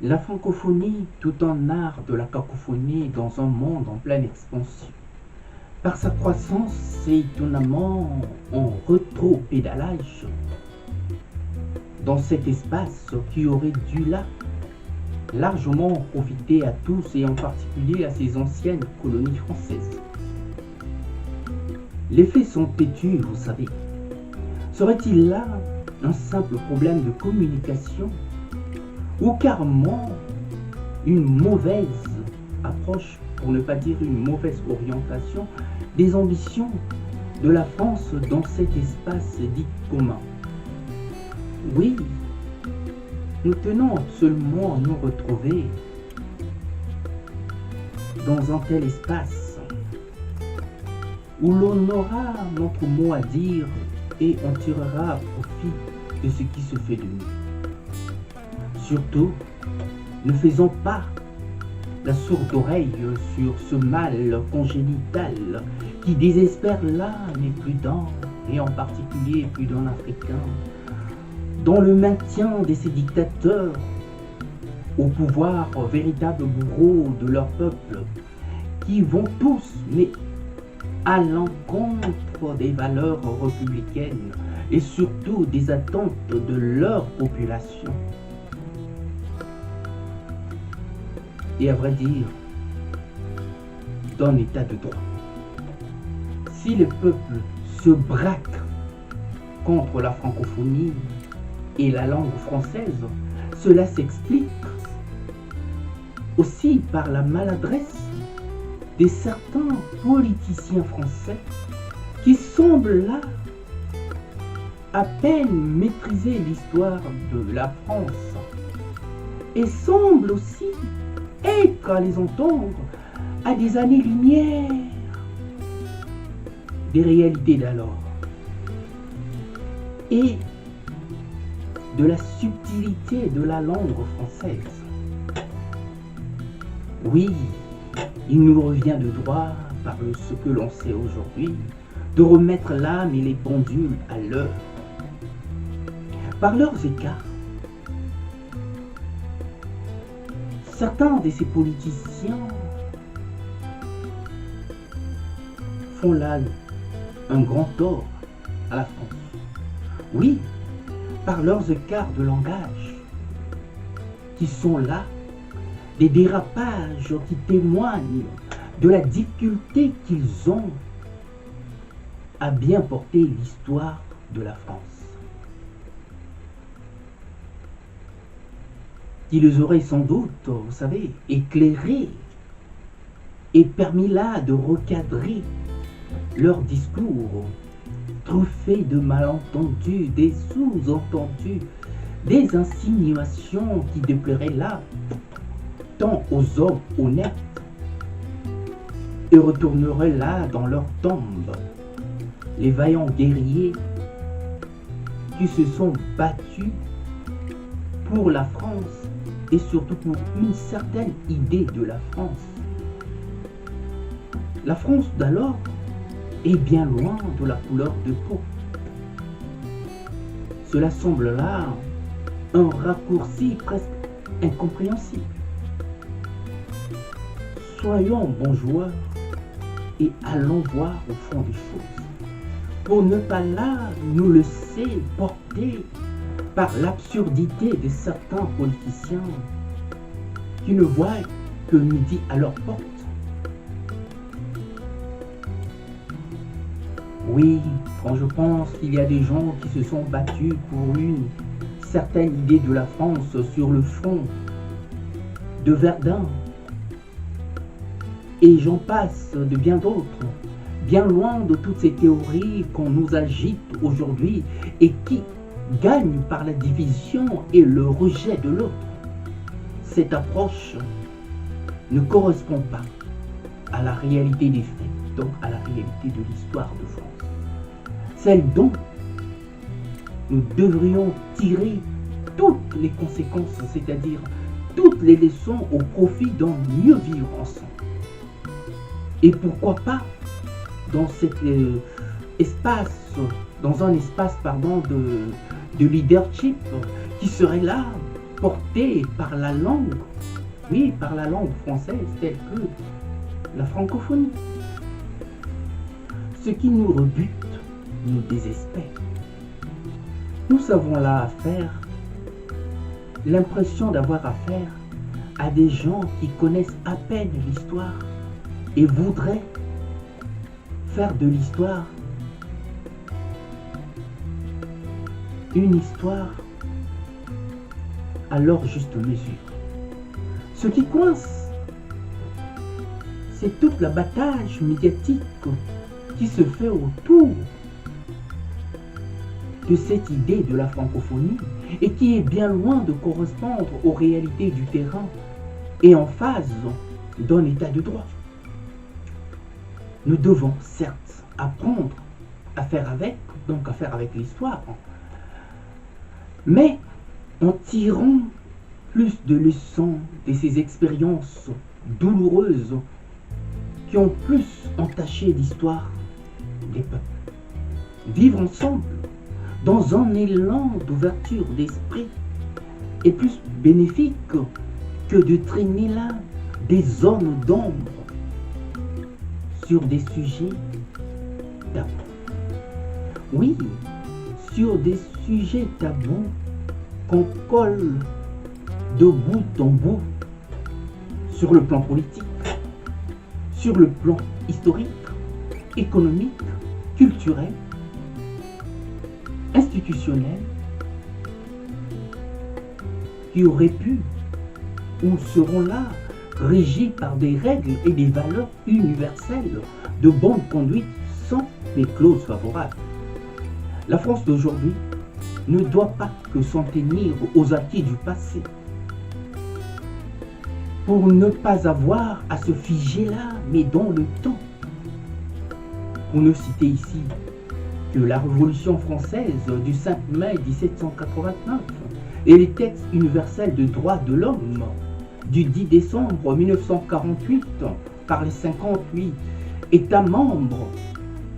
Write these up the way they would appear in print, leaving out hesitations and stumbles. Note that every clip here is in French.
La francophonie, tout en art de la cacophonie dans un monde en pleine expansion. Par sa croissance, c'est étonnamment en rétro-pédalage dans cet espace qui aurait dû là largement profiter à tous et en particulier à ces anciennes colonies françaises. Les faits sont têtus, vous savez. Serait-il là un simple problème de communication ou carrément une mauvaise approche, pour ne pas dire une mauvaise orientation des ambitions de la France dans cet espace dit commun? Oui, nous tenons absolument à nous retrouver dans un tel espace où l'on aura notre mot à dire et on tirera profit de ce qui se fait de mieux. Surtout, ne faisons pas la sourde oreille sur ce mal congénital qui désespère l'âme et plus d'un, et en particulier plus d'un Africain, dans le maintien de ces dictateurs au pouvoir, véritables bourreaux de leur peuple, qui vont tous, mais à l'encontre des valeurs républicaines et surtout des attentes de leur population. Et à vrai dire, d'un état de droit. Si le peuple se braque contre la francophonie et la langue française, cela s'explique aussi par la maladresse de certains politiciens français qui semblent là à peine maîtriser l'histoire de la France et semblent aussi être à les entendre à des années-lumière des réalités d'alors et de la subtilité de la langue française. Oui, il nous revient de droit, par ce que l'on sait aujourd'hui, de remettre l'âme et les pendules à l'heure. Par leurs écarts, certains de ces politiciens font là un grand tort à la France. Oui, par leurs écarts de langage, qui sont là des dérapages qui témoignent de la difficulté qu'ils ont à bien porter l'histoire de la France. Qui les aurait sans doute, vous savez, éclairés et permis là de recadrer leur discours, truffés de malentendus, des sous-entendus, des insinuations qui déplairaient là tant aux hommes honnêtes et retourneraient là dans leur tombe les vaillants guerriers qui se sont battus pour la France et surtout pour une certaine idée de la France. La France d'alors est bien loin de la couleur de peau. Cela semble là un raccourci presque incompréhensible. Soyons bons joueurs et allons voir au fond des choses, pour ne pas là nous laisser porter par l'absurdité de certains politiciens qui ne voient que midi à leur porte. Oui, quand je pense qu'il y a des gens qui se sont battus pour une certaine idée de la France sur le front de Verdun, et j'en passe de bien d'autres, bien loin de toutes ces théories qu'on nous agite aujourd'hui et qui gagnent par la division et le rejet de l'autre. Cette approche ne correspond pas à la réalité des faits, donc à la réalité de l'histoire de France. Celle dont nous devrions tirer toutes les conséquences, c'est-à-dire toutes les leçons au profit d'un mieux vivre ensemble. Et pourquoi pas dans cet espace, dans un espace de leadership qui serait là porté par la langue, oui, par la langue française telle que la francophonie. Ce qui nous rebute, nous désespère. Nous avons là affaire, l'impression d'avoir affaire à des gens qui connaissent à peine l'histoire et voudraient faire de l'histoire une histoire à leur juste mesure. Ce qui coince, c'est toute la bataille médiatique qui se fait autour de cette idée de la francophonie et qui est bien loin de correspondre aux réalités du terrain et en phase d'un état de droit. Nous devons certes apprendre à faire avec, donc à faire avec l'histoire, mais en tirant plus de leçons de ces expériences douloureuses qui ont plus entaché l'histoire des peuples. Vivre ensemble dans un élan d'ouverture d'esprit est plus bénéfique que de traîner là des zones d'ombre sur des sujets tabous. Oui, sur des sujets tabous qu'on colle de bout en bout sur le plan politique, sur le plan historique, économique, culturel, institutionnel, qui auraient pu ou seront là régis par des règles et des valeurs universelles de bonne conduite sans les clauses favorables. La France d'aujourd'hui ne doit pas que s'en tenir aux acquis du passé pour ne pas avoir à se figer là, mais dans le temps. Pour ne citer ici que la Révolution française du 5 mai 1789 et les textes universels de droits de l'homme du 10 décembre 1948 par les 58 États membres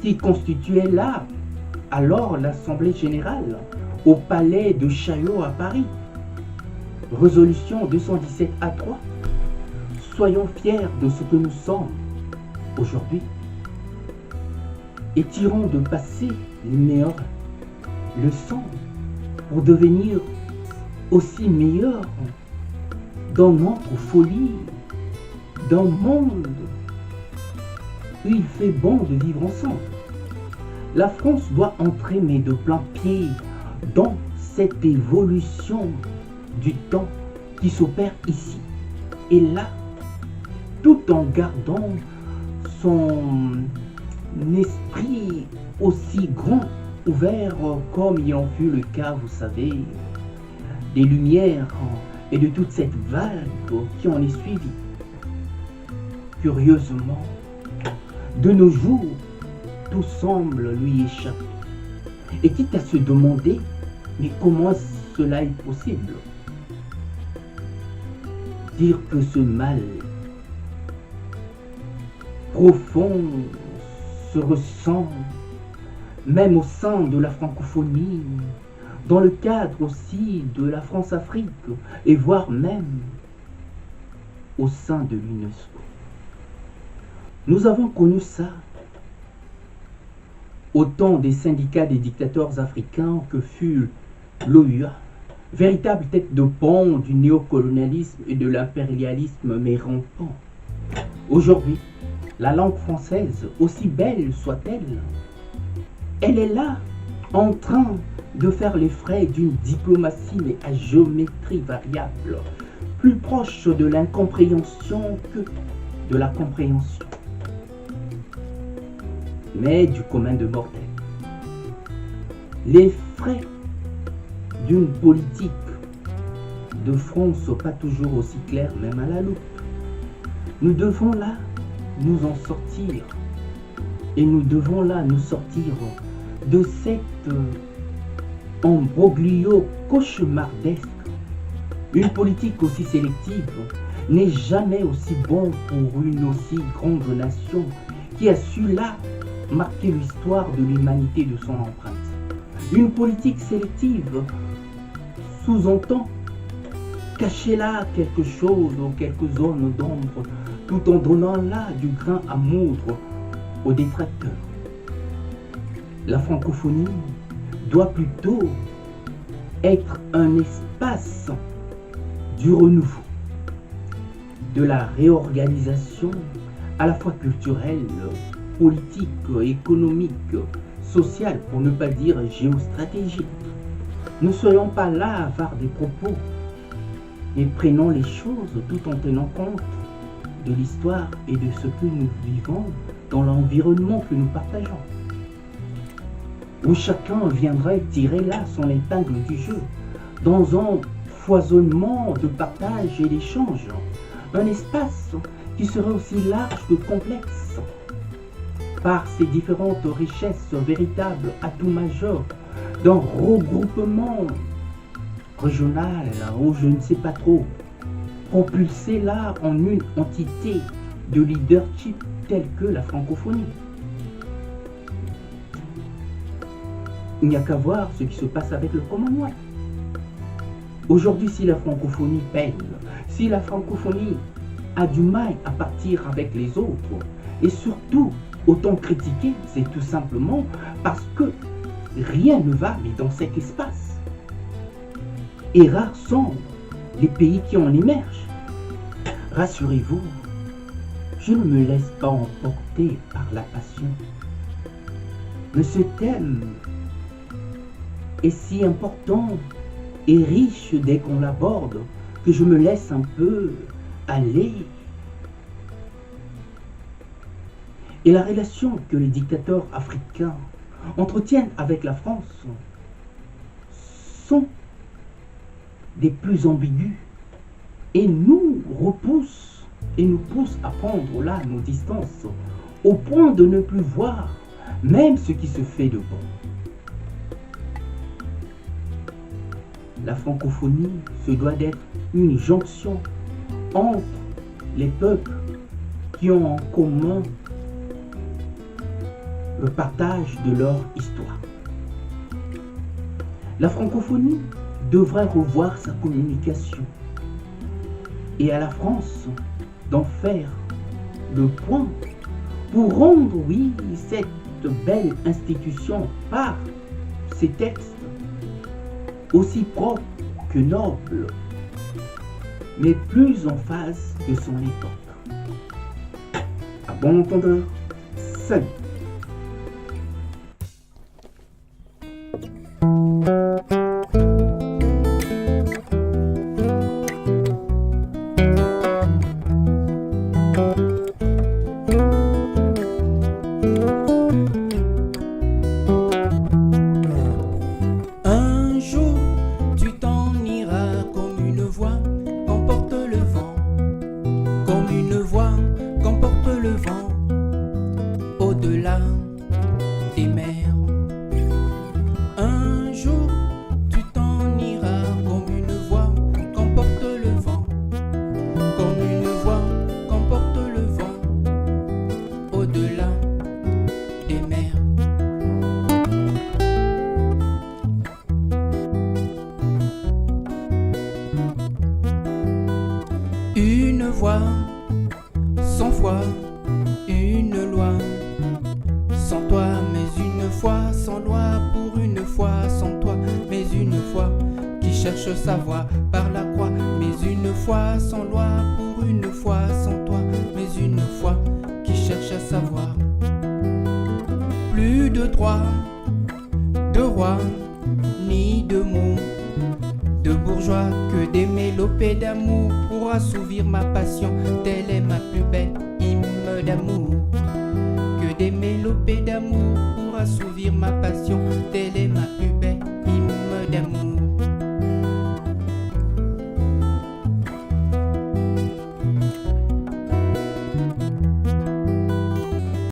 qui constituaient là alors l'Assemblée générale au palais de Chaillot à Paris. Résolution 217A3. Soyons fiers de ce que nous sommes aujourd'hui et tirons de passer les meilleures leçons pour devenir aussi meilleurs dans notre folie, d'un monde où il fait bon de vivre ensemble. La France doit entrer mais de plein pied dans cette évolution du temps qui s'opère ici et là, tout en gardant son esprit aussi grand, ouvert comme il en fut le cas, vous savez, des Lumières et de toute cette vague qui en est suivie. Curieusement, de nos jours, tout semble lui échapper. Et quitte à se demander, mais comment cela est possible? Dire que ce mal profond se ressent même au sein de la francophonie, dans le cadre aussi de la France-Afrique, et voire même au sein de l'UNESCO. Nous avons connu ça au temps des syndicats des dictateurs africains que fut l'OUA, véritable tête de pont du néocolonialisme et de l'impérialisme mais rampant. Aujourd'hui, la langue française, aussi belle soit-elle, elle est là, en train de faire les frais d'une diplomatie mais à géométrie variable, plus proche de l'incompréhension que de la compréhension, mais du commun de mortels. Les frais d'une politique de France pas toujours aussi clairs, même à la loupe. Nous devons là nous en sortir et nous devons là nous sortir de cet embroglio cauchemardesque. Une politique aussi sélective n'est jamais aussi bon pour une aussi grande nation qui a su là marquer l'histoire de l'humanité de son empreinte. Une politique sélective sous-entend cacher là quelque chose ou quelques zones d'ombre, tout en donnant là du grain à moudre aux détracteurs. La francophonie doit plutôt être un espace du renouveau, de la réorganisation à la fois culturelle, politique, économique, sociale, pour ne pas dire géostratégique. Ne soyons pas là avares des propos, mais prenons les choses tout en tenant compte de l'histoire et de ce que nous vivons dans l'environnement que nous partageons, où chacun viendrait tirer là son épingle du jeu, dans un foisonnement de partage et d'échange, un espace qui serait aussi large que complexe, par ses différentes richesses, véritables atouts majeurs d'un regroupement régional ou je ne sais pas trop, propulsé là en une entité de leadership telle que la francophonie. Il n'y a qu'à voir ce qui se passe avec le Commonwealth. Aujourd'hui, si la francophonie peine, si la francophonie a du mal à partir avec les autres, et surtout, autant critiquer, c'est tout simplement parce que rien ne va mais dans cet espace. Et rares sont les pays qui en émergent. Rassurez-vous, je ne me laisse pas emporter par la passion. Mais ce thème est si important et riche dès qu'on l'aborde que je me laisse un peu aller. Et la relation que les dictateurs africains entretiennent avec la France sont des plus ambiguës et nous repoussent et nous poussent à prendre là nos distances au point de ne plus voir même ce qui se fait de bon. La francophonie se doit d'être une jonction entre les peuples qui ont en commun le partage de leur histoire. La francophonie devrait revoir sa communication et à la France d'en faire le point pour rendre, oui, cette belle institution par ses textes aussi propre que noble, mais plus en phase de son époque. À bon entendeur, salut. Au-delà des mers, un jour tu t'en iras comme une voix qu'emporte le vent, comme une voix qu'emporte le vent, au-delà des mers. Une voix sans foi, une loi. Sans toi, mais une foi, sans loi, pour une fois, sans toi, mais une foi, qui cherche sa voie par la croix, mais une foi, sans loi, pour une fois, sans toi, mais une foi, qui cherche à savoir. Plus de droit, de roi, ni de mots, de bourgeois, que des mélopées d'amour pour assouvir ma passion, telle est ma plus belle hymne d'amour. Que des mélopées d'amour pour assouvir ma passion, telle est